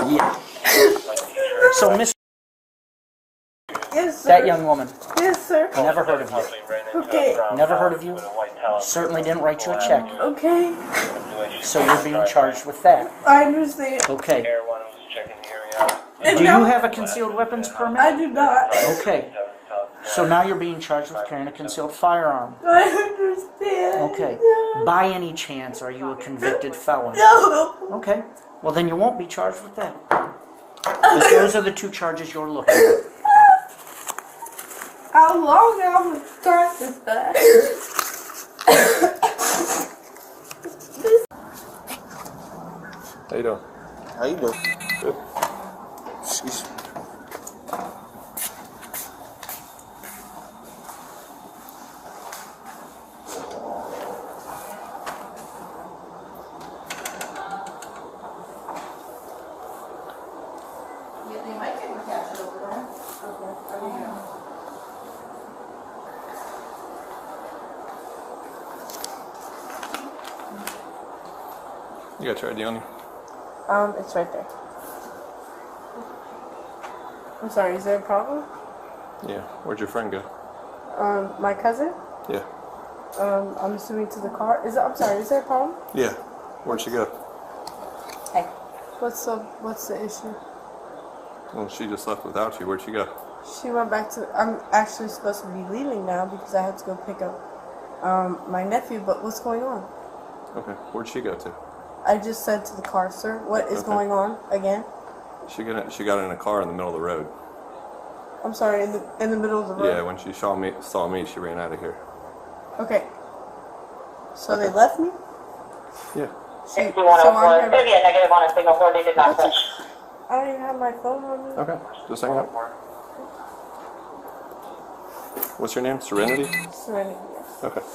Yeah. So, Miss, Yes, sir. that young woman, Yes, sir. never heard of you. Okay. Never heard of you. Certainly didn't write you a check. Okay. So you're being charged with that. I understand. Okay. And Do now- you have a concealed weapons permit? I do not. Okay. So now you're being charged with carrying a concealed firearm. I understand. Okay. By any chance, are you a convicted felon? No. Okay. Well, then you won't be charged with that. Because those are the two charges you're looking at. How long am I practice that? How you doing? How you doing? Good. Sheesh. You got your ID on you? It's right there. I'm sorry, is there a problem? Yeah. Where'd your friend go? My cousin? Yeah. I'm assuming to the car. I'm sorry, is there a problem? Yeah. Where'd she go? Hey. What's the issue? Well, she just left without you. Where'd she go? She went back to, I'm actually supposed to be leaving now because I had to go pick up my nephew, but what's going on? Okay. Where'd she go to? I just said to the car, sir, what is Okay. going on again? She got in a car in the middle of the road. I'm sorry, in the middle of the road? Yeah, when she saw me, she ran out of here. Okay. So they left me? Yeah. So I'm here. Negative on a signal 4 did not touch. I don't even have my phone on me. Okay. Just hang up. What's your name? Serenity? Serenity, yes. Okay. The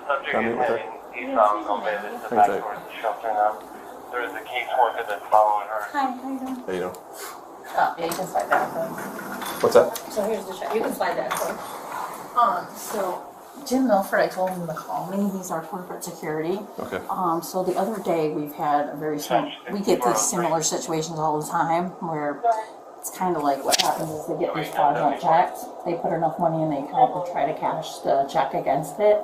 subject Can I meet is with her? heading eastbound on Bailey to back towards the shelter now. There is a caseworker that's following her. Hi, how you doing? How you doing? Oh, yeah, you can slide that phone. What's that? So here's the check. You can slide that phone. So Jim Milford, I told him to call me. He's our corporate security. Okay. So the other day we've had a very we get these similar situations all the time where it's kind of like what happens is they get these fraudulent checks. They put enough money in the account to try to cash the check against it.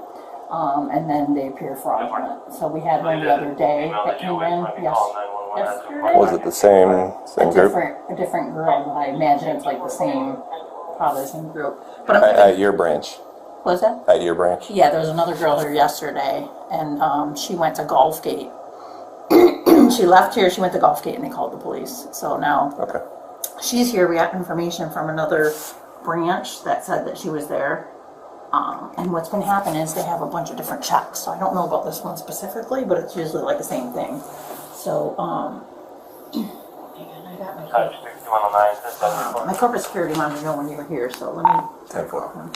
And then they appear fraudulent. So we had one the other day that came in yesterday. Was it the same group? A different girl, but I imagine it's like the same, probably the same group. But I'm At your branch? was that? At your branch? Yeah, there was another girl here yesterday, and she went to Gulfgate. She left here, she went to Gulfgate, and they called the police. So now Okay. she's here. We got information from another branch that said that she was there. And what's been happening is they have a bunch of different checks. So I don't know about this one specifically, but it's usually like the same thing. So, hang on, I got my corporate security wanted to know when you were here, so let me call him.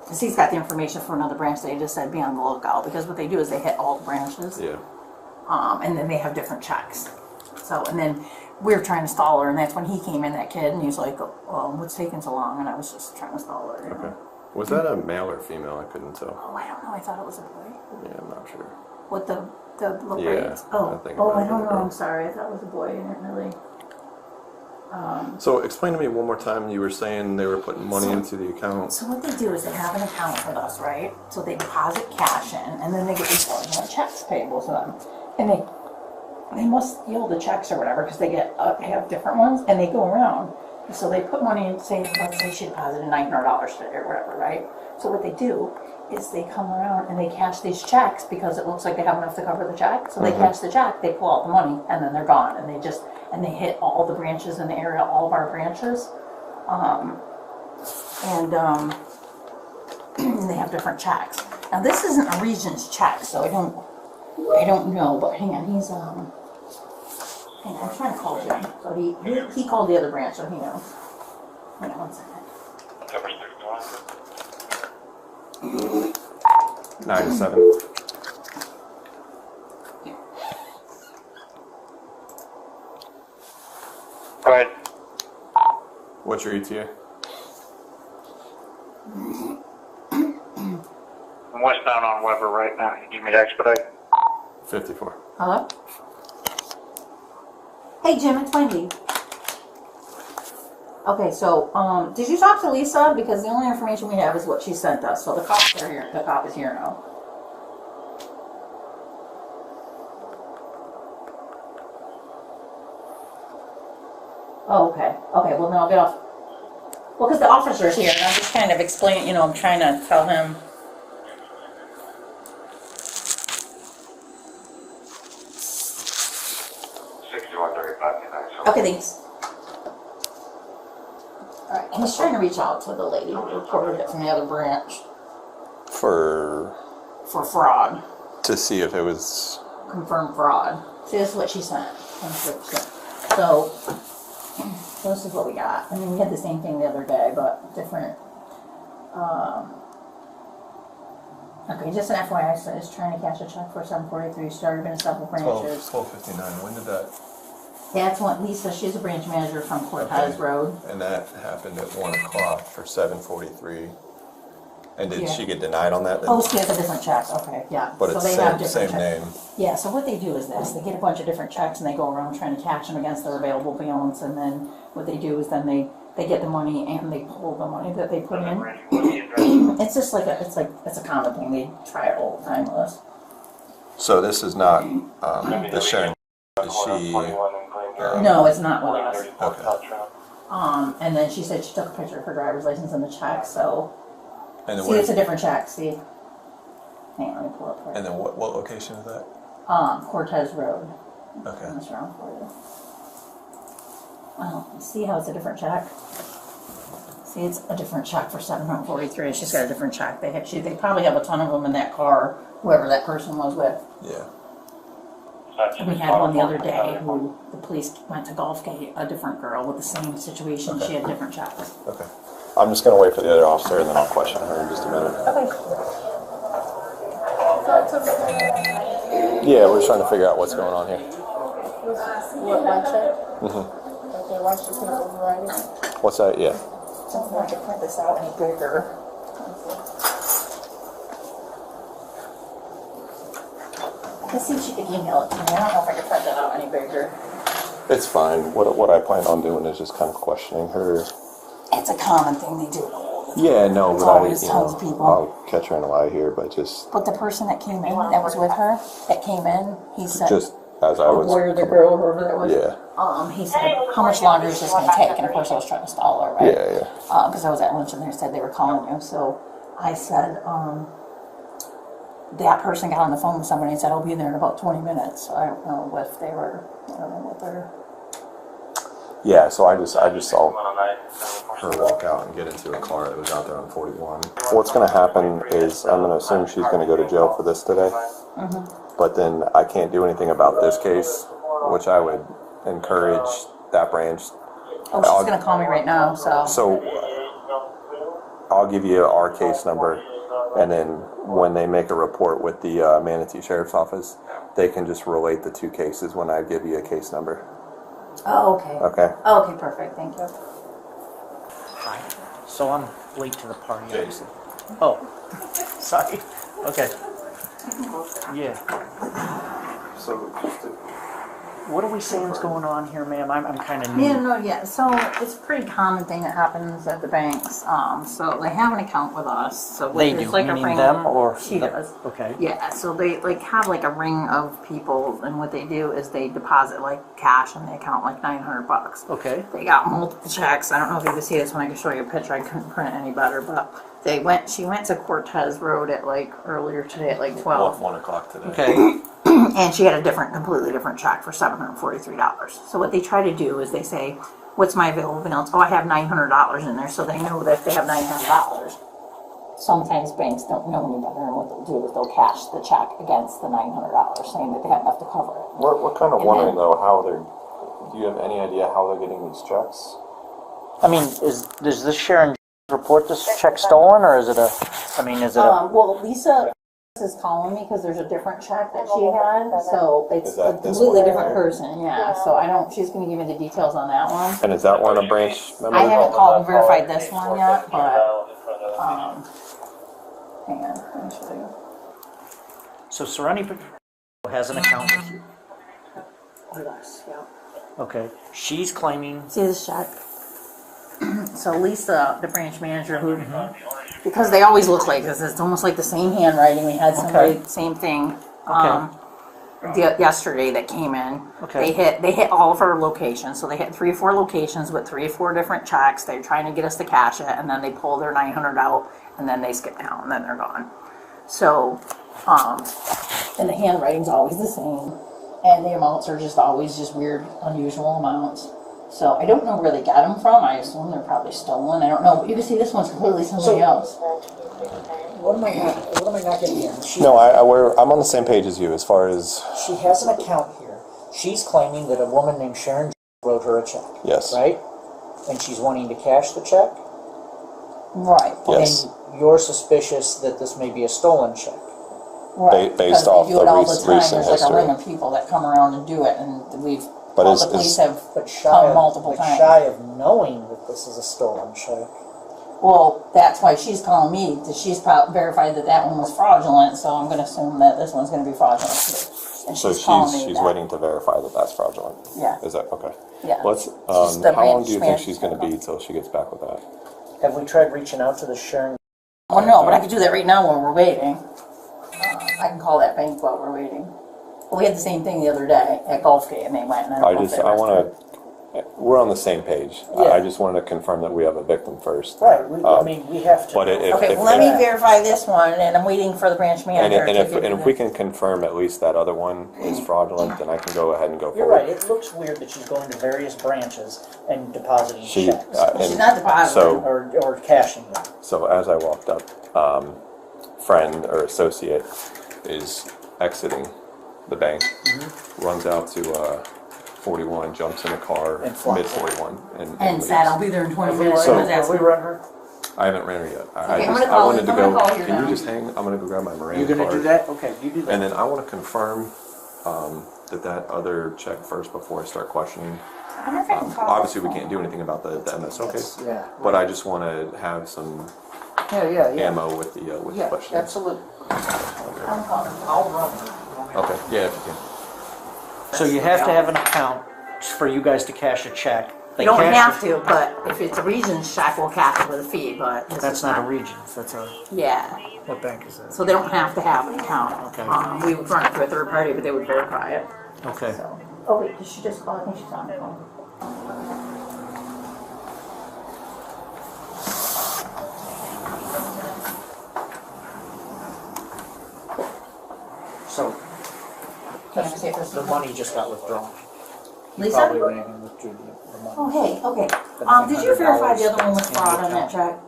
Because he's got the information from another branch. They just said be on the lookout, because what they do is they hit all the branches. Yeah. And then they have different checks. So, and then we were trying to stall her, and that's when he came in, that kid, and he was like, well, what's taking so long? And I was just trying to stall her. You know? Okay. Was that a male or female? I couldn't tell. Oh, I don't know. I thought it was a boy. Yeah, I'm not sure. What, the little Yeah, braids? Oh, I think it I might have don't been a know. girl. I'm sorry. I thought it was a boy. I didn't really. So explain to me one more time. You were saying they were putting money into the account. So what they do is they have an account with us, right? So they deposit cash in, and then they get these fraudulent checks payable to them, and they must steal the checks or whatever, because they have different ones, and they go around. So they put money in, say, let's say she deposited $900 today or whatever, right? So what they do is they come around and they cash these checks because it looks like they have enough to cover the check. So they cash the check, they pull out the money, and then they're gone. And they hit all the branches in the area, all of our branches. And they have different checks. Now this isn't a Regions check, so I don't know, but hang on, he's hang on, I'm trying to call Jim. So he called the other branch, so he knows. Hang on 1 second. 9-7. Go ahead. What's your ETA? I'm westbound on Weber right now. You need me to expedite? 54. Hello? Hey, Jim, it's Wendy. Okay, so, did you talk to Lisa? Because the only information we have is what she sent us. So the cops are here. The cop is here now. Oh, okay. Okay, well, then I'll get off. Well, because the officer's here, and I'm just kind of explaining, I'm trying to tell him. Okay, thanks. Alright, and he's trying to reach out to the lady who reported it from the other branch For fraud. to see if it was. Confirmed fraud. See, this is what she sent. So, this is what we got. I mean, we had the same thing the other day, but different. Okay, just an FYI, so is trying to cash a check for 743, started in several branches. 12:59. When did that? That's what Lisa, she's a branch manager from Cortez Road. And that happened at 1 o'clock for 7:43. And did Yeah. she get denied on that? Then? Oh, she has a different check, okay, yeah. But So it's they have same different checks. name. Yeah, so what they do is this, they get a bunch of different checks and they go around trying to cash them against their available balance, and then what they do is then they get the money and they pull the money that they put in. It's just like it's a common thing, they try it all the time with us. So this is not the Sharon. Is she? No, it's not with us. Okay. And then she said she took a picture of her driver's license and the check, so, And then see, it's a different check, see? Hang on, let me pull up for And it. then what location is that? Cortez Road. Okay. Turn this around for you. See how it's a different check? See, it's a different check for 743. She's got a different check. They probably have a ton of them in that car, whoever that person was with. Yeah. We had one the other day who the police went to Gulfgate, a different girl with the same situation. Okay. She had different checks. Okay. I'm just gonna wait for the other officer and then I'll question her in just a minute. Okay. Yeah, we're just trying to figure out what's going on here. What, my check? Okay, why should people write it? What's that? Yeah. Something I could print this out any bigger. Let's see if she could email it to me. I don't know if I could print it out any bigger. It's fine. What I plan on doing is just kind of questioning her. It's a common thing they do. Yeah, no, It's but always tons of people. I'll catch her in a lie here, but just But the person that came in, that was with her, that came in, he said, as I was. where the girl, whoever that was. Yeah. He said, how much longer is this going to take? And of course I was trying to stall her, right? Yeah, yeah. Because I was at lunch and they said they were calling you. So I said, that person got on the phone with somebody and said, I'll be there in about 20 minutes. So I don't know if they were, I don't know what they're. Yeah, so I just saw her walk out and get into a car that was out there on 41. What's going to happen is I'm going to assume she's going to go to jail for this today. But then I can't do anything about this case, which I would encourage that branch. Oh, she's going to call me right now, so. So I'll give you our case number, and then when they make a report with the Manatee Sheriff's Office, they can just relate the two cases when I give you a case number. Oh, okay. Okay? Oh, okay, perfect. Thank you. Hi. So I'm late to the party, obviously. Oh, sorry. Okay. Yeah. So What are we saying is going on here, ma'am? I'm kind of new. Yeah. So it's a pretty common thing that happens at the banks. So they have an account with us. So They it's do, like a meaning ring. them or She does. Okay. Yeah. So they have like a ring of people, and what they do is they deposit like cash in the account, like $900. Okay. They got multiple checks. I don't know if you can see this when I can show you a picture. I couldn't print it any better, but she went to Cortez Road at like earlier today at like 12. 1 o'clock today. Okay. And she had a completely different check for $743. So what they try to do is they say, what's my available balance? Oh, I have $900 in there, so they know that if they have $900. Sometimes banks don't know any better, and what they'll do is they'll cash the check against the $900, saying that they have enough to cover it. We're kind of And wondering then- though how they're. Do you have any idea how they're getting these checks? I mean, does this Sharon report this check stolen, or is it a? Well, Lisa is calling me because there's a different check that she had, so it's Is that a this completely one? different person, yeah. So she's going to give me the details on that one. And is that one a branch member? I haven't called and verified this one yet, but, hang on, let me show you. So Serenity has an account with you. Yeah. Okay. She's claiming, See this check? So Lisa, the branch manager, who because they always look like this, it's almost like the same handwriting. We had somebody Okay. same thing. Okay. Yesterday that came in. Okay. They hit all of our locations. So they hit 3 or 4 locations with 3 or 4 different checks. They're trying to get us to cash it, and then they pull their 900 out, and then they skip down, and then they're gone. So, and the handwriting's always the same, and the amounts are just always just weird, unusual amounts. So I don't know where they got them from. I assume they're probably stolen. I don't know. But you can see this one's completely somebody else. What am I not getting here? No, I'm on the same page as you as far as, She has an account here. She's claiming that a woman named Sharon wrote her a check. yes, Right? And she's wanting to cash the check? Right. yes. And you're suspicious that this may be a stolen check. Right. based because off they do the it all recent the time. There's like history. a ring of people that come around and do it, and we've. But all is- the police is- have But come multiple times. shy of knowing that this is a stolen check. Well, that's why she's calling me. She's verified that one was fraudulent, so I'm going to assume that this one's going to be fraudulent too. And So calling me she's that. waiting to verify that that's fraudulent. Yeah. Is that okay? Yeah. Let's. She's the How long branch do you think manager. she's going to be till she gets back with that? Have we tried reaching out to the Sharon? Well, no, but I could do that right now while we're waiting. I can call that bank while we're waiting. Well, we had the same thing the other day at Gulfgate, and they went. And I want to. We're on the same page. Yeah. I just wanted to confirm that we have a victim first. Right, I mean, we have to. But if, Okay, well, let me verify this one, and I'm waiting for the branch manager. and to give me if we can confirm at least that other one is fraudulent, then I can go ahead and go You're forward. right, it looks weird that she's going to various branches and depositing She, checks. She's and not depositing. so Or cashing them. so as I walked up, friend or associate is exiting the bank, runs out to 41, jumps in a car, And flies. mid 41, and And leaves. said, I'll be there in 20 minutes. So- I was Have we asking. run her? I haven't ran her yet. I I'm just gonna I call wanted you. to I'm gonna go. call you Can now. you just hang? I'm gonna go grab my Marine You're gonna card. do that? Okay, you do that. And then I want to confirm that other check first before I start questioning. I wonder if I can call Obviously, we this can't do anything about the MSO case, Yeah. but I just want to have some Yeah. ammo with the Yeah, question. absolutely. I'm calling. I'll run her. Okay, yeah, if you can. so you have to have an account for you guys to cash a check. They You don't cash have it- to, but if it's a Regions check, we'll cash it with a fee, but this That's is not a Regions, that's a, Yeah, what bank is that? so they don't have to have an account. Okay. We would run it through a third party, but they would verify it. Okay. So. Oh wait, did she just call? I think she's on the phone. So, Can I see it first? the money just got withdrawn. You Lisa? probably ran and withdrew the money. Oh hey, okay. Did you verify the other one was fraud on that check?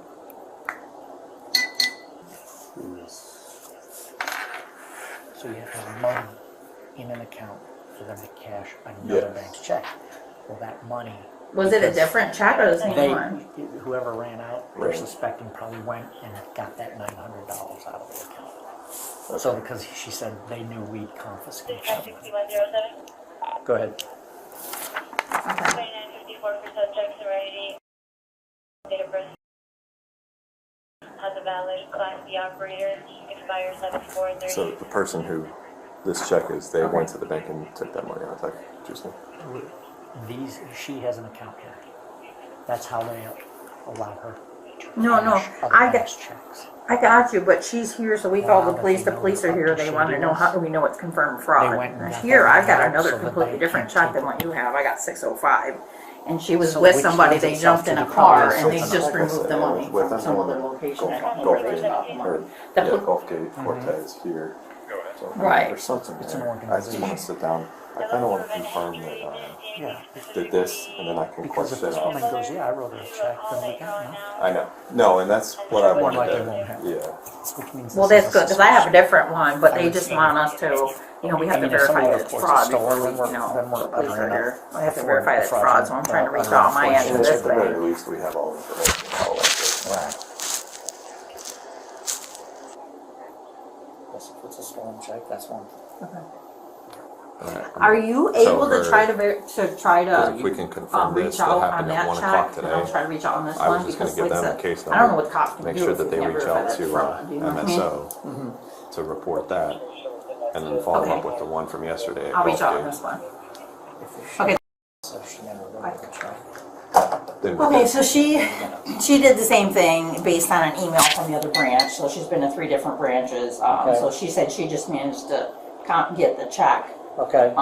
So you have to have money in an account for them to cash another Yes. bank's check. Well, that money. Was it a because different check or the same They, one? whoever ran out, they're Right. suspecting probably went and got that $900 out of the account. So because she said they knew we'd confiscate something. 6107, Go ahead. 2954 for subject serenity. Date of birth has a valid Class B operator, expires 7430. So the person who this check is, they went to the bank and took that money out. Is that interesting? She has an account here. That's how they allow her to No, cash other I banks' checks. I got you, but she's here, so we Well, called now the that police. they The know police are what here. They she want to know does, how do we know it's confirmed they fraud. went and got Here, that I've got out another so that completely they different can't check than take what you have. I got 605. And she was So with which somebody. lends They itself jumped in to a the car probably and they something just like removed the that. money With from them some on other the location. I don't know Gulf where they Gate, got the money. or, The yeah, pol- Gulf Gate, Cortez here. So, Right. There's something It's an there. I just want to sit down. I kind of want to confirm Yeah. that this, and then I can Because if question this it. woman goes, yeah, I wrote her a check, then we got no. I know. No, and that's what I wanted Like to. they won't have. Yeah. Which means Well, this that's is good because I have a suspicious. different one, but they just want us to, you know, we have I to mean, if somebody verify that it's reports fraud a stolen, before we, then we're- you know, then we're the police under are here. I have to for verify that it's fraud, so I'm trying to reach out on my end And of at this the very thing. least, we have all the information. All that good. Right. Yes, if it's a stolen check, that's one thing. Are you So able to her- try to If we can confirm reach this, that out on happened at that 1 check? o'clock And I'll today. try to reach out on this I was one just going because to give like I them a said, case number. I don't know what cops can Make do sure if that you they can't reach verify out that it's to fraud. Do you know what I mean? MSO to report that. and then follow Okay. up with the one from yesterday. I'll reach both out on days. this one. If she- Okay. So she never wrote the check. Then- Okay, so she did the same thing based on an email from the other branch. So she's been to 3 different branches. Okay. So she said she just managed to get the check. Okay.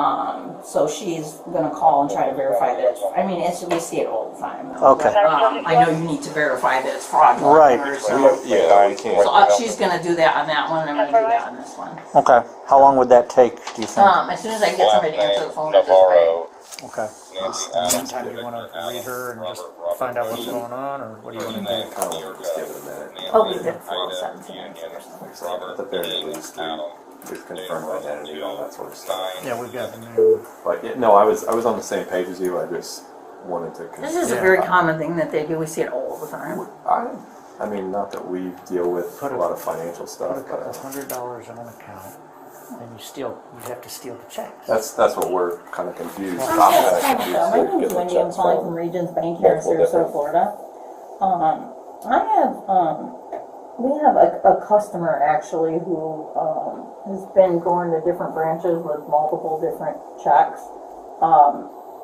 So she's gonna call and try to verify that. I mean, we see it all the time. Okay. I know you need to verify that it's fraudulent. Right. So, Yeah, we can't. so she's gonna do that on that one, and I'm gonna do that on this one. Okay. How long would that take, do you think? As soon as I get somebody to answer the phone at this point. Okay. In the meantime, do you want to read her and just find out what's going on, or what do you want to do? Kind of want to just give it a minute. Oh, we did for 17 or something. So at the very least, we've confirmed identity, all that sort of stuff. Yeah, we've got the new. But yeah, no, I was on the same page as you. I just wanted to. This is a very common thing that they do. We see it all the time. I mean, not that we deal with a lot of financial stuff, Put a couple but $100 in an account, and you have to steal the checks. that's what we're kind of confused. My I'm name is Wendy. I'm calling from Regions Bank here in Sarasota, Florida. We have a customer actually who has been going to different branches with multiple different checks,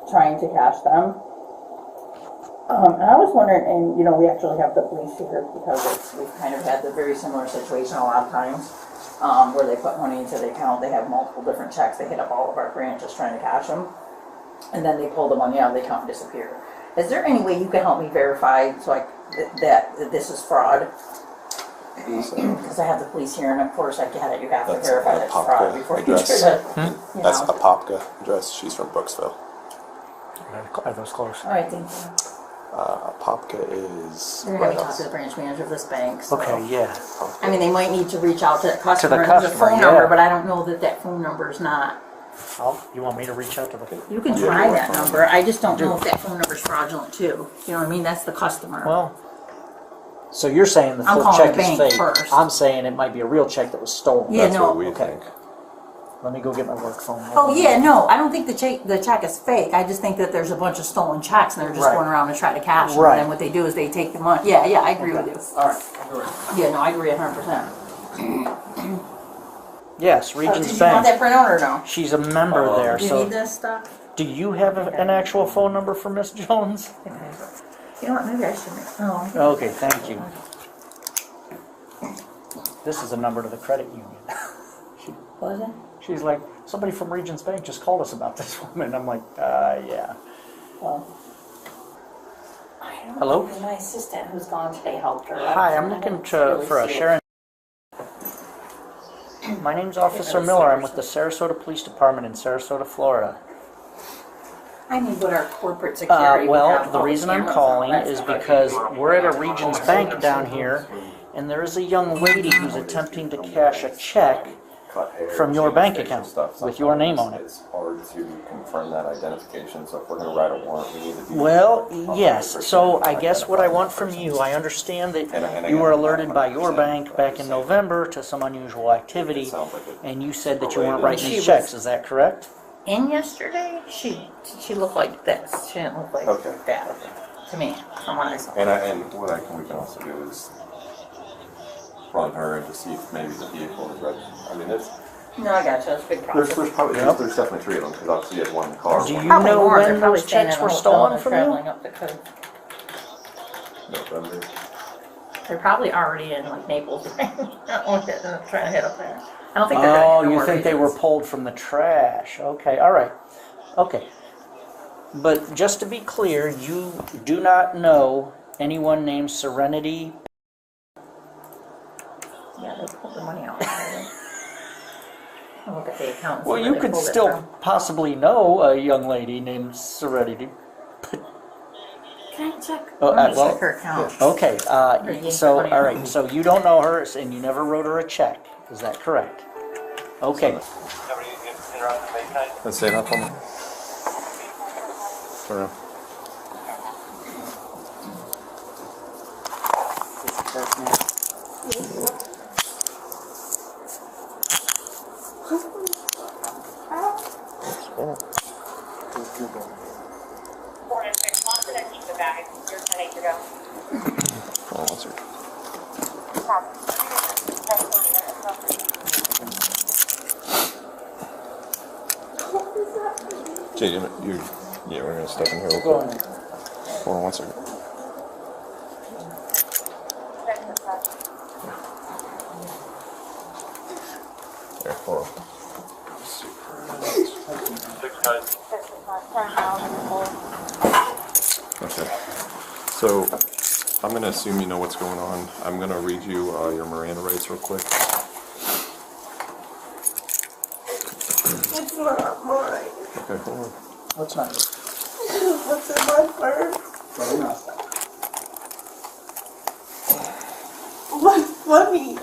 trying to cash them. And I was wondering, and you know, we actually have the police here because we've kind of had the very similar situation a lot of times, where they put money into the account, they have multiple different checks, they hit up all of our branches trying to cash them, and then they pull the money out of the account and disappear. Is there any way you can help me verify that this is fraud? Because I have the police here, and of course I get it, you have to That's verify a that it's fraud before you address. try to, you That's know. a Popka address. She's from Brooksville. Are those close? All right, thank you. Popka is You're going to talk to the branch manager of this bank. So. Okay, yeah. I mean, they might need to reach out to the customer. There's a customer, phone yeah. number, but I don't know that phone number is not. You want me to reach out to the? You can try that number. I just don't know if that phone number is fraudulent too. You know what I mean? That's the customer. Well, so you're saying the I'm full calling check the is bank fake. first. I'm saying it might be a real check that was stolen. Yeah, That's no. what we Okay. think. Let me go get my work phone. Oh yeah, no, I don't think the check is fake. I just think that there's a bunch of stolen checks and they're just Right. going around to try to cash them. Right. And then what they do is they take the money. Yeah, I agree with you. All right. Yeah, no, I agree 100%. Yes, Did Regions you want Bank. that printout or no? She's a member there, Do you so need this stuff? do you have an actual phone number for Miss Jones? Okay. You know what? Maybe I should. Oh. Okay, thank you. This is a number to the credit union. What is it? She's like, somebody from Regions Bank just called us about this woman. I'm like, yeah. Well, I don't Hello? know. My assistant who's gone today helped her. Hi, I'm looking for a Sharon. My name's Officer Miller. I'm with the Sarasota Police Department in Sarasota, Florida. I mean, but our corporate security. would have Well, the all reason I'm cameras calling on. is because we're at a Regions Bank down here, and there is a young lady who's attempting to cash a check Cut hair, from your change bank facial account stuff. with your name on it. It's hard to confirm that identification, so if we're going to write a warrant, we need to do Well, yes, so I guess what I want from you, I understand that you were alerted by your bank back in November to some unusual activity, and you said that you weren't writing these checks, is that correct? And yesterday, she looked like this. She didn't look like Okay. that to me. From what I saw. And what we can also do is run her and to see if maybe the vehicle is registered. I mean, No, I got you. It's a big there's process. probably Yep. there's definitely 3 of them because obviously you had one in the car. Do one you in know more. when They're probably those staying checks in a were hotel stolen and from you? traveling up the coast. November. They're probably already in like Naples, right? Trying to hit up there. I don't think they're going Oh, to you think they were pulled from the trash? Okay, all right. Okay. But just to be clear, you do not know anyone named Serenity? Yeah, they pulled the money out. I'll look at the account. and see Well, where you they could pulled it still from. possibly know a young lady named Serenity. Can I check? Oh, Let me well, check her account. Okay, yank so, the money all out. right, so you don't know her, and you never wrote her a check, is that correct? Okay, Somebody interrupted me, guys? Let's say that for me. Turn around. Four and six months and then keep the bag. You're 10 to go. Oh, what's her? Jay, yeah, we're gonna step in here real Go quick. on. Hold on one second. There, hold on. Six guys. Okay. So, I'm gonna assume you know what's going on. I'm gonna read you your Miranda rights real quick. It's not mine. Okay, hold on. What's not yours? What's in my purse? Fair enough. What's funny?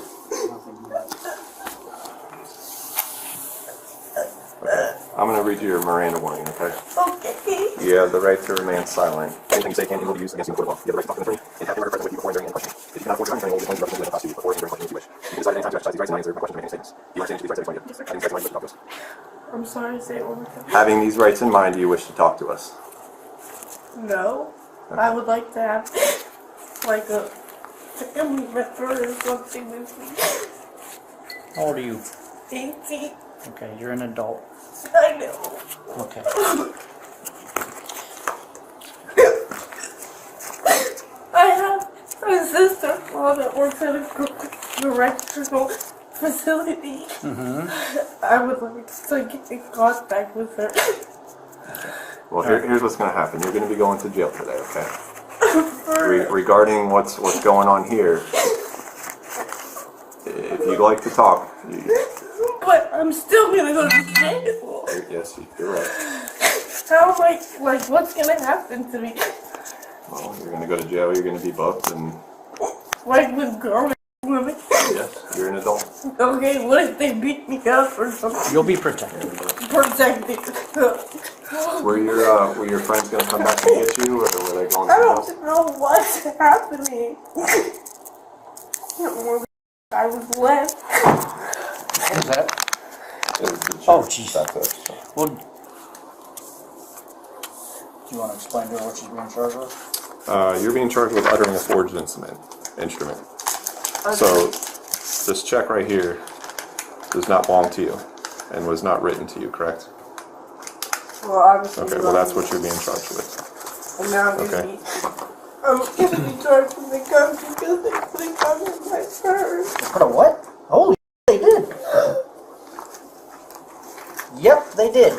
I'm gonna read you your Miranda warning, okay? Okay. You have the right to remain silent. Anything you say can and will be used against you in court of law. You have the right to talk to an attorney and have him or her present with you before and during any question. If you cannot afford your own attorney, will be appointed representative of the before and during questions if you wish. You can decide at any time to exercise these rights and not answer questions or make any statements. Do you understand these rights to explain to having these rights in mind, you wish to talk to us? I'm sorry, say it one more time. Having these rights in mind, do you wish to talk to us? No. I would like to have like a family member or something with me. How old are you? 18. Okay, you're an adult. I know. Okay. I have a sister-in-law that works at a correctional facility. I would like to get in contact with her. Well, here's what's going to happen. You're going to be going to jail today, okay? Regarding what's going on here, if you'd like to talk, But I'm still gonna go to jail. yes, you're right. How like what's gonna happen to me? Well, you're going to go to jail. You're going to be booked, and Like with grown women? yes, you're an adult. Okay, what if they beat me up or something? You'll be protected. Protected. Were your friends going to come back and get you, or were they going I somewhere else? don't know what's happening. I was left. What was that? It was the Oh, chief. jeez. That's it. Well, do you want to explain to her what she's being charged with? You're being charged with uttering a forged instrument. So, this check right here does not belong to you and was not written to you, correct? Well, obviously. Okay, well that's what you're being charged with. And now I'm Okay. gonna be charged with the gun because they put a gun in my purse. Put a what? Holy they did. Yep, they did.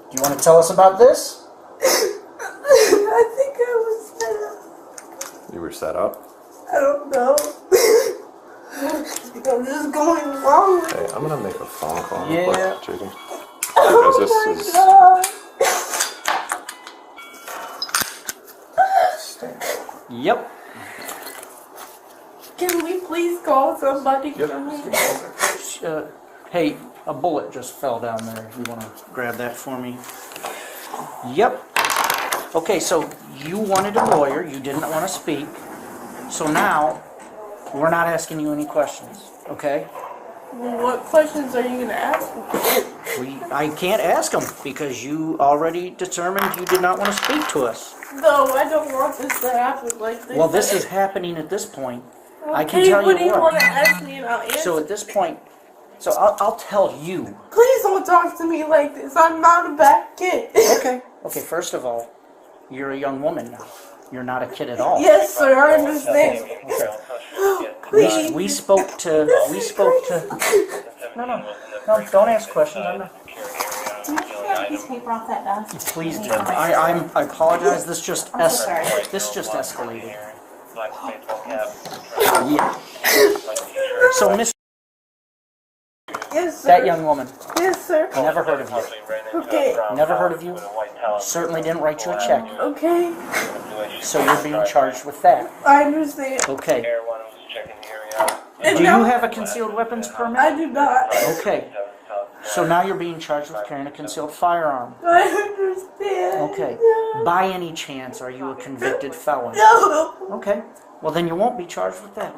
Do you want to tell us about this? I think I was set up. You were set up. I don't know. I'm just going wrong with Hey, I'm gonna make a phone call Yeah. real quick, JD. Because this is... God. Yep. Can we please call somebody for me? Hey, a bullet just fell down there. If you want to grab that for me. Yep. Okay, so you wanted a lawyer. You didn't want to speak. So now, we're not asking you any questions, okay? Well, what questions are you going to ask me? I can't ask them because you already determined you did not want to speak to us. No, I don't want this to happen like this. Well, this is happening at this point. I can Okay, tell what do you you want to what. ask me and I'll answer? So at this point, so I'll tell you. Please don't talk to me like this. I'm not a bad kid. Okay. Okay, first of all, you're a young woman now. You're not a kid at all. Yes, sir, I understand. Please. We spoke to. No, don't ask questions. I'm not. Can you get a piece of paper off that desk? Please do. I apologize. This just I'm so sorry. escalated. Black baseball cap. Yeah. So, Miss, Yes, sir. that young woman, Yes, sir. never heard of you. Okay. Never heard of you. Certainly didn't write you a check. Okay, So you're being charged with that. I understand. Okay. Everyone was checking the area. And Do now- you have a concealed weapons permit? I do not. Okay. So now you're being charged with carrying a concealed firearm. I understand. Okay. By any chance, are you a convicted felon? No. Okay. Well, then you won't be charged with that.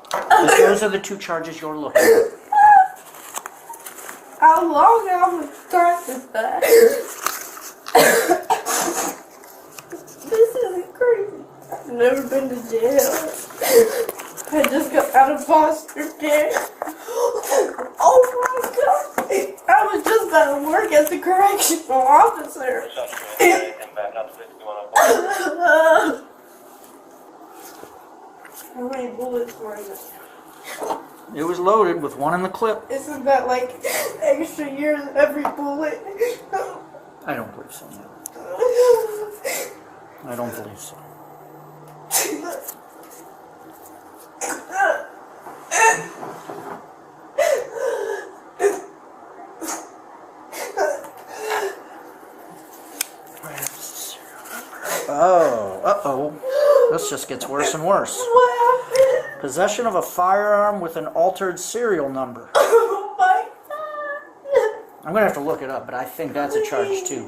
'Cause those are the two charges you're looking at. How long have we started that? This isn't crazy. I've never been to jail. I just got out of foster care. Oh correctional officer. Anything back up 6104. How many bullets were in it? It was loaded with one in the clip. Isn't that like extra years in every bullet? I don't believe so, no. I don't believe so. Oh, uh-oh. This just gets worse and worse. What happened? Possession of a firearm with an altered serial number. Oh my god. I'm gonna have to look it up, but I think that's a charge too.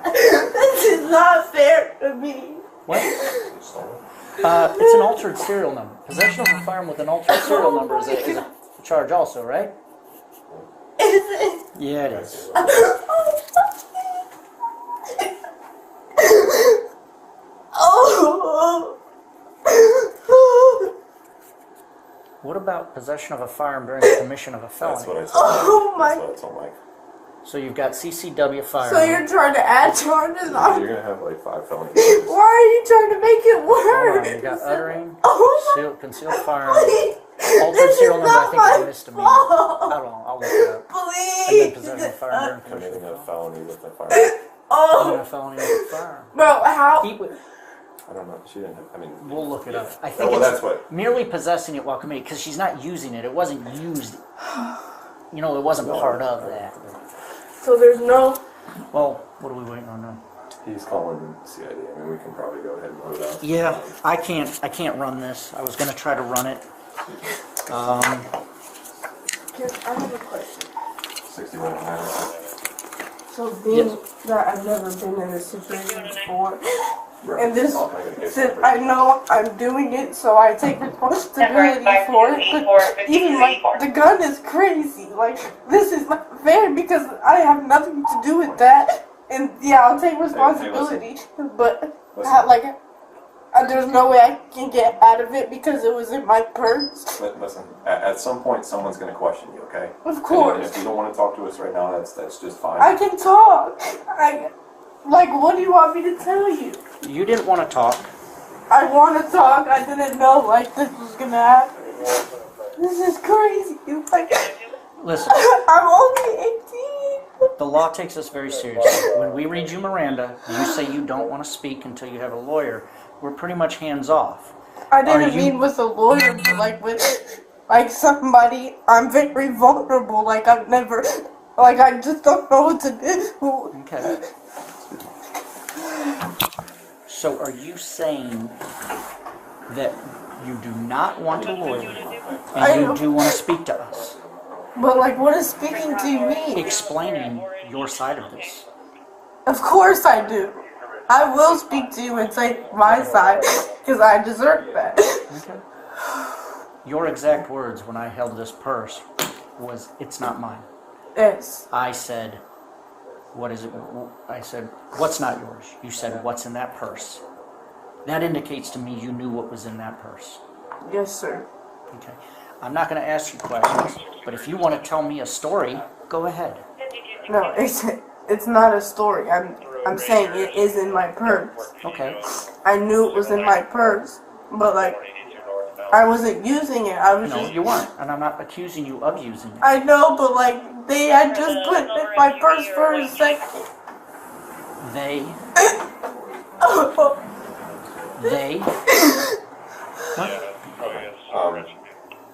This is not fair to me. What? It's an altered serial number. Possession of a firearm with an altered serial number is a charge also, right? Is it? Yeah, it is. Oh. What about possession of a firearm during the commission of a That's what felony? I told Oh Mike. my. That's what I told Mike. So you've got CCW So firearm. you're trying to add charges on? You're gonna have like 5 felony charges. Why are you trying to make it Hold worse? on, you got uttering, Oh concealed firearm, my. altered This serial is number, I not think it's a my misdemeanor. I fault. don't know, I'll look it up. And then Please. possession of firearm during commission Committing of a a felony with a firearm. felony. Oh, A felony with a firearm. bro, how? He would- I don't know. She didn't have, I mean. We'll look it up. I Oh, think well, it's that's what. merely possessing it while committing, because she's not using it. It wasn't used. You know, it wasn't part of that. So there's no. Well, what are we waiting on now? He's calling CID. I mean, we can probably go ahead and load up. Yeah, I can't run this. I was gonna try to run it. I have a question. 61 minutes. So being Yes. that I've never been in a situation before, Right. and this, Oh, I gotta get since separate. I know I'm doing it, so I take responsibility for it. But even like the gun is crazy. Like this is not fair because I have nothing to do with that. And yeah, I'll take responsibility, but Listen. there's no way I can get out of it because it was in my purse. Listen, at some point, someone's going to question you, okay? Of And course, if you don't want to talk to us right now, that's just fine. I can talk. What do you want me to tell you? You didn't want to talk. I want to talk. I didn't know this was gonna happen. This is crazy. Listen, I'm only 18. the law takes us very seriously. When we read you Miranda, you say you don't want to speak until you have a lawyer. We're pretty much hands off. I didn't Are you- mean with a lawyer, but with somebody. I'm very vulnerable. I've never. I just don't know what to do. Okay. So are you saying that you do not want a lawyer and you do want to speak to us, But what is speaking to me? explaining your side of this? Of course I do. I will speak to you and say my side because I deserve that. Okay. Your exact words when I held this purse was, "It's not mine." Yes. I said, "What is it?" I said, "What's not yours?" You said, "What's in that purse?" That indicates to me you knew what was in that purse. Yes, sir. Okay. I'm not going to ask you questions, but if you want to tell me a story, go ahead. No, it's not a story. I'm saying it is in my purse. Okay. I knew it was in my purse, but I wasn't using it. I was No, just. you weren't, and I'm not accusing you of using it. I know, but they had just put it in my purse for a second. They. They.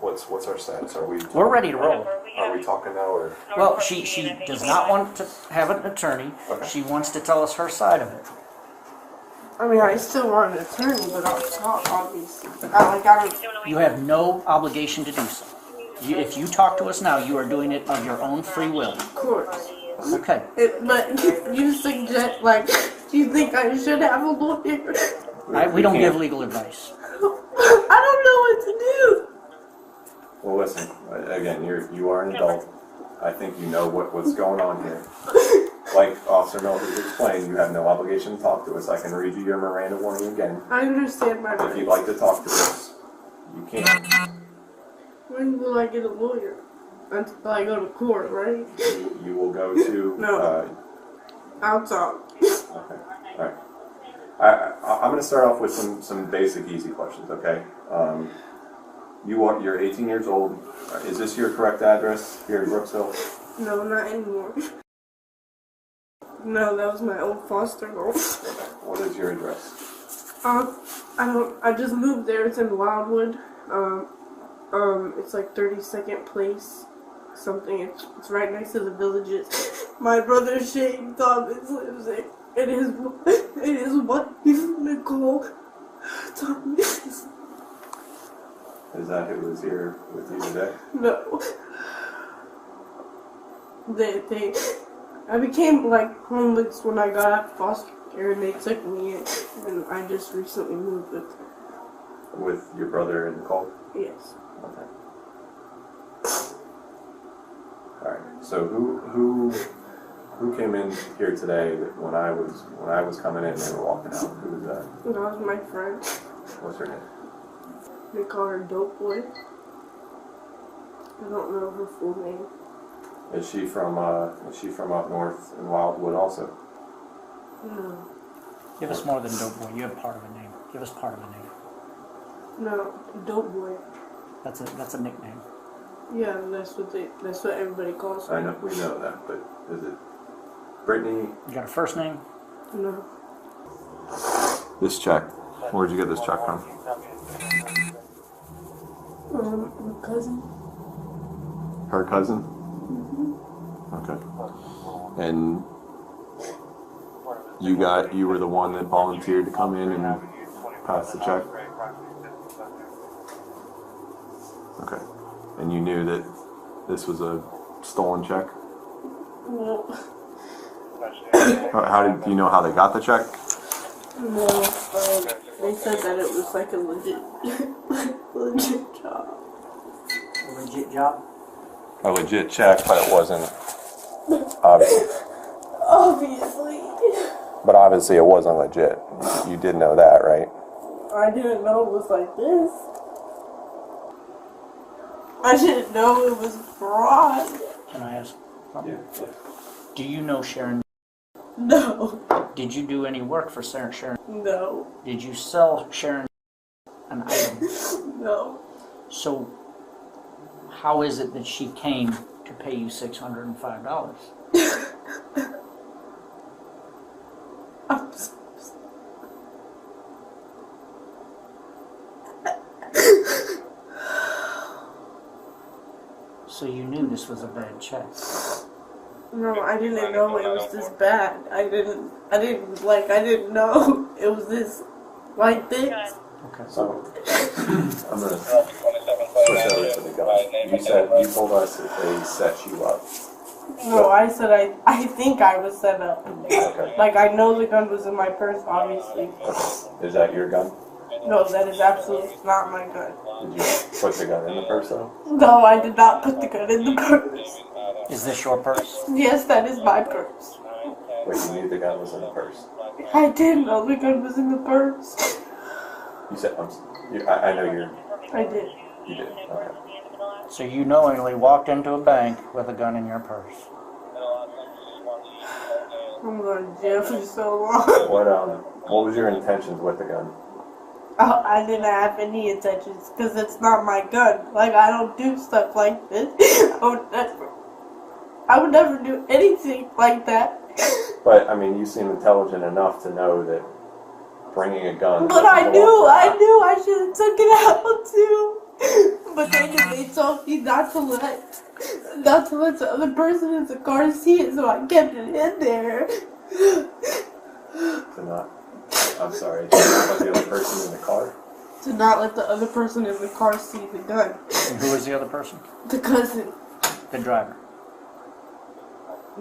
What? What's our status? Are we? We're ready to roll. Are we talking now or? Well, she does not want to have an attorney. Okay. She wants to tell us her side of it. I mean, I still want an attorney, but I'll talk, obviously. I don't. You have no obligation to do so. If you talk to us now, you are doing it of your own free will. Of course. Okay. But you suggest, do you think I should have a lawyer? We don't give legal advice. I don't know what to do. Well, listen. Again, you are an adult. I think you know what's going on here. Like Officer Miller has explained, you have no obligation to talk to us. I can read you your Miranda warning again. I understand my If you'd rights. like to talk to us, you can. When will I get a lawyer? until I go to court, right? You will go to. No. I'll talk. Okay. All right. I'm going to start off with some basic, easy questions. Okay. You're 18 years old. Is this your correct address here in Brooksville? No, not anymore. No, that was my old foster home. What is your address? I just moved there. It's in Wildwood. It's like 32nd Place. Something. It's right next to the Villages. My brother Shane Thomas lives there. It is wife Nicole Thomas. Is that who was here with you today? No. I became like homeless when I got out of foster care and they took me in, and I just recently moved with them. With your brother and Nicole? Yes. Okay. Alright. So who came in here today when I was coming in and they were walking out? Who was that? That was my friend. What's her name? They call her Dope Boy. I don't know her full name. Is she from up north in Wildwood also? No. Give us more than Dope Boy. You have part of a name. Give us part of a name. No, Dope Boy. That's a nickname. Yeah, that's what everybody calls her. I know, we know that, but is it Brittany? You got a first name? No. This check. Where'd you get this check from? My cousin. Her cousin? Mm-hmm. Okay. And you were the one that volunteered to come in and pass the check? Okay. And you knew that this was a stolen check? No. Do you know how they got the check? No. They said that it was like a legit job. A legit job? A legit check, but it wasn't. Obviously. Obviously. But obviously it wasn't legit. You did know that, right? I didn't know it was like this. I didn't know it was fraud. Can I ask something? Yeah. Do you know Sharon? No. Did you do any work for Sharon? No. Did you sell Sharon an item? No. So, how is it that she came to pay you $605? I'm so So you knew this was a bad check. No, I didn't know it was this bad. I didn't know it was this, like this. Okay. So, I'm going to switch over to the gun. You told us that they set you up. No, I said I think I was set up. Okay. Like, I know the gun was in my purse, obviously. Is that your gun? No, that is absolutely not my gun. Did you put the gun in the purse though? No, I did not put the gun in the purse. Is this your purse? Yes, that is my purse. Wait, you knew the gun was in the purse? I did know the gun was in the purse. You said, I know I did. you did. Okay. So you knowingly walked into a bank with a gun in your purse. I'm going to jail for so long. What was your intentions with the gun? Oh, I didn't have any intentions because it's not my gun. Like, I don't do stuff like this. I would never do anything like that. But, I mean, you seem intelligent enough to know that bringing a gun... But I knew I should have took it out too. But they told me not to let the other person in the car see it, so I kept it in there. I'm sorry, to not let the other person in the car? To not let the other person in the car see the gun. And who was the other person? The cousin. The driver,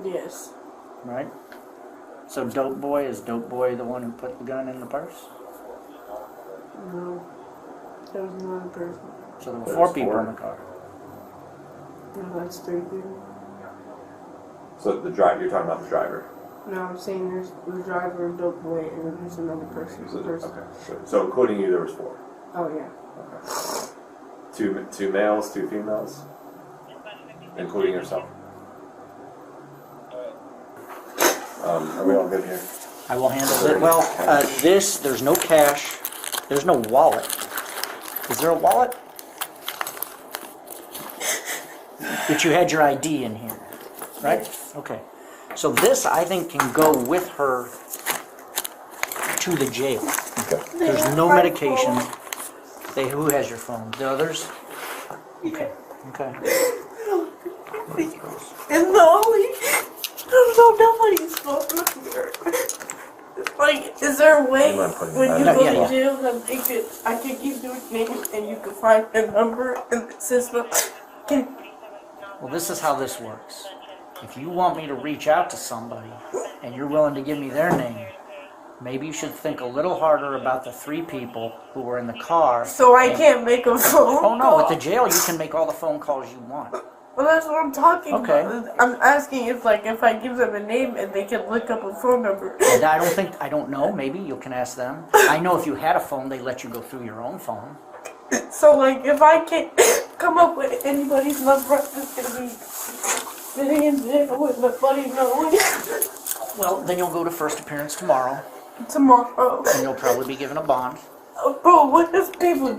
Yes. right? So Dope Boy, is Dope Boy the one who put the gun in the purse? No. There was another person. So there were There's four people four. in the car. No, that's 3 people. So you're talking about the driver? No, I'm saying there's the driver, Dope Boy, and then there's another person. Okay. So including you, there was 4. Oh, yeah. Okay. Two males, 2 females? including yourself. Are we all good here? I will handle it. Well, there's no cash. There's no wallet. Is there a wallet? But you had your ID in here, right? Yes. Okay. So this, I think, can go with her to the jail. Okay. There's no medication. Who has your phone? The others? Okay. Okay. And the only, no, nobody's phone here. Like, is there a way You mind putting when that you in? go Yeah. to jail that I could give you a name and you can find a number in the system? Well, this is how this works. If you want me to reach out to somebody and you're willing to give me their name, maybe you should think a little harder about the 3 people who were in the car. So I can't make a phone Oh no, call? at the jail you can make all the phone calls you want. Well, that's what I'm talking Okay. about. I'm asking if I give them a name and they can look up a phone number. And I don't know, maybe you can ask them. I know if you had a phone, they let you go through your own phone. So, like, if I can't come up with anybody's number, it's gonna be sitting in jail with nobody knowing. Well, then you'll go to first appearance tomorrow, Tomorrow. and you'll probably be given a bond. Bro, what if people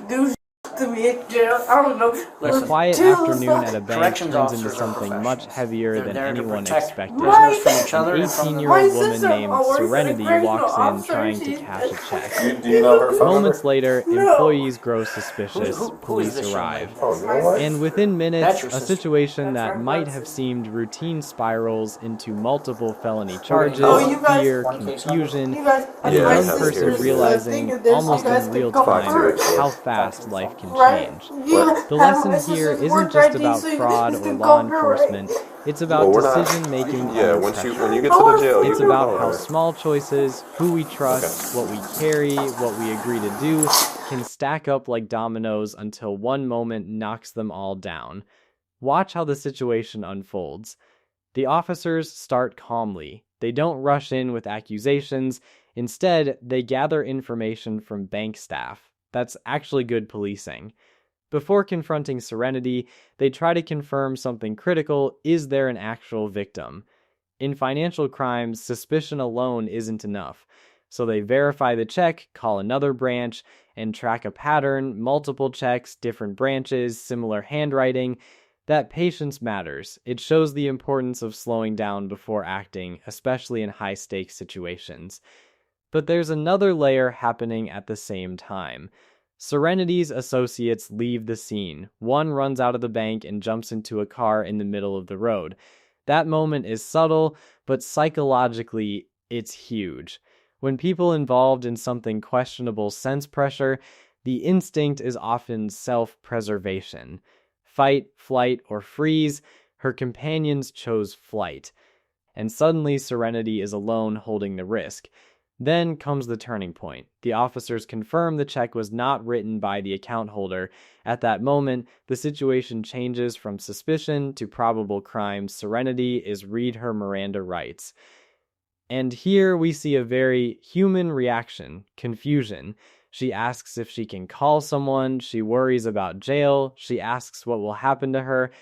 do to me in jail? I don't know. Listen, Quiet Jail afternoon is at a bank Corrections turns into officers are something much professionals. heavier They're than there to anyone protect expected. prisoners from each other An and from the 18-year-old My woman sister named works as a Serenity correctional walks in officer. trying to She's- cash a check. Do you know her phone Moments number? later, No. employees grow suspicious. Who is Police this young arrive. lady? Oh, you know what? And within minutes, That's your a sister. situation That's that our might blood have sister. seemed routine spirals into multiple felony charges, Oh, you guys- fear, One case confusion, You guys, and Yeah, a I young have it person here. realizing almost in real time how fast life can change. The lesson here isn't just about fraud or law enforcement, it's about Well, we're not- decision-making Yeah, under when you pressure. get to the jail, It's you about know how her. small choices, who we trust, what we carry, what we agree to do, can stack up like dominoes until one moment knocks them all down. Watch how the situation unfolds. The officers start calmly. They don't rush in with accusations. Instead, they gather information from bank staff. That's actually good policing. Before confronting Serenity, they try to confirm something critical. Is there an actual victim? In financial crimes, suspicion alone isn't enough. So they verify the check, call another branch, and track a pattern, multiple checks, different branches, similar handwriting. That patience matters. It shows the importance of slowing down before acting, especially in high-stakes situations. But there's another layer happening at the same time. Serenity's associates leave the scene. One runs out of the bank and jumps into a car in the middle of the road. That moment is subtle, but psychologically, it's huge. When people involved in something questionable sense pressure, the instinct is often self-preservation. Fight, flight, or freeze, her companions chose flight. And suddenly Serenity is alone holding the risk. Then comes the turning point. The officers confirm the check was not written by the account holder. At that moment, the situation changes from suspicion to probable crime. Serenity is read her Miranda rights. And here we see a very human reaction, confusion. She asks if she can call someone. She worries about jail. She asks what will happen to her.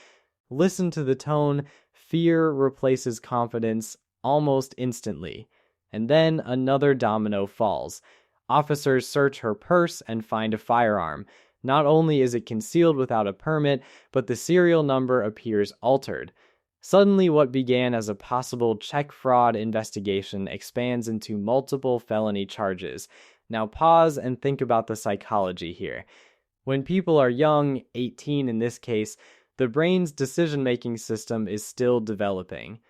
Listen to the tone. Fear replaces confidence almost instantly. And then another domino falls. Officers search her purse and find a firearm. Not only is it concealed without a permit, but the serial number appears altered. Suddenly, what began as a possible check fraud investigation expands into multiple felony charges. Now pause and think about the psychology here. When people are young, 18 in this case, the brain's decision-making system is still developing.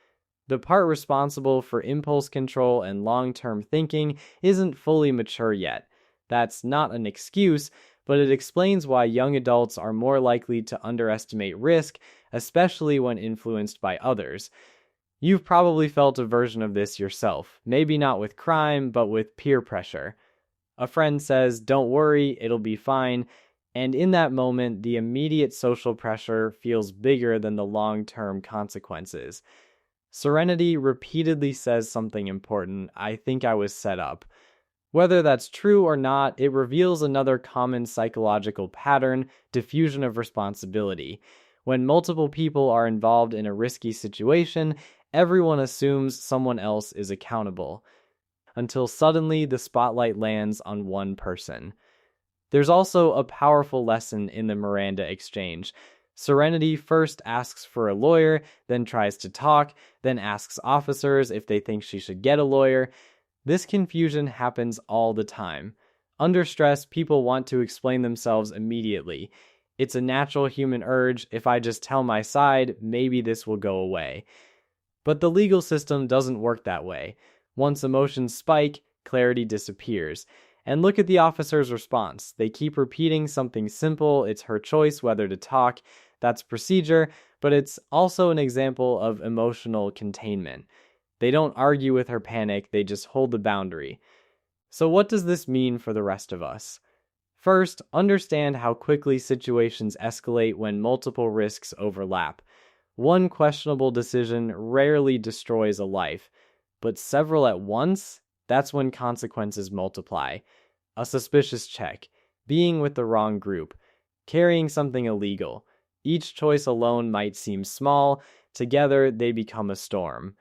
The part responsible for impulse control and long-term thinking isn't fully mature yet. That's not an excuse, but it explains why young adults are more likely to underestimate risk, especially when influenced by others. You've probably felt a version of this yourself, maybe not with crime, but with peer pressure. A friend says, "Don't worry, it'll be fine," and in that moment, the immediate social pressure feels bigger than the long-term consequences. Serenity repeatedly says something important: "I think I was set up." Whether that's true or not, it reveals another common psychological pattern: diffusion of responsibility. When multiple people are involved in a risky situation, everyone assumes someone else is accountable, until suddenly the spotlight lands on one person. There's also a powerful lesson in the Miranda exchange. Serenity first asks for a lawyer, then tries to talk, then asks officers if they think she should get a lawyer. This confusion happens all the time. Under stress, people want to explain themselves immediately. It's a natural human urge. If I just tell my side, maybe this will go away. But the legal system doesn't work that way. Once emotions spike, clarity disappears. And look at the officer's response. They keep repeating something simple. It's her choice whether to talk. That's procedure, but it's also an example of emotional containment. They don't argue with her panic, they just hold the boundary. So what does this mean for the rest of us? First, understand how quickly situations escalate when multiple risks overlap. One questionable decision rarely destroys a life, but several at once, that's when consequences multiply. A suspicious check, being with the wrong group, carrying something illegal. Each choice alone might seem small, together they become a storm.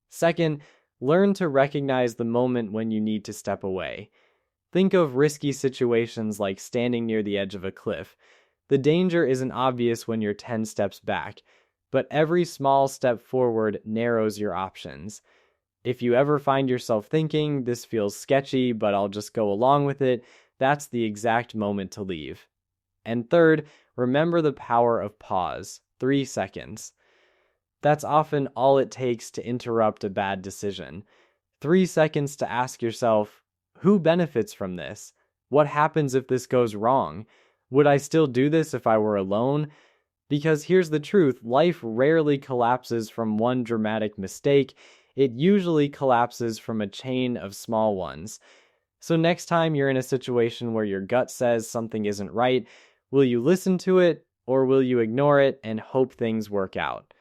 Second, learn to recognize the moment when you need to step away. Think of risky situations like standing near the edge of a cliff. The danger isn't obvious when you're 10 steps back, but every small step forward narrows your options. If you ever find yourself thinking, this feels sketchy, but I'll just go along with it, that's the exact moment to leave. And third, remember the power of pause. 3 seconds. That's often all it takes to interrupt a bad decision. 3 seconds to ask yourself, who benefits from this? What happens if this goes wrong? Would I still do this if I were alone? Because here's the truth, life rarely collapses from one dramatic mistake. It usually collapses from a chain of small ones. So next time you're in a situation where your gut says something isn't right, will you listen to it, or will you ignore it and hope things work out?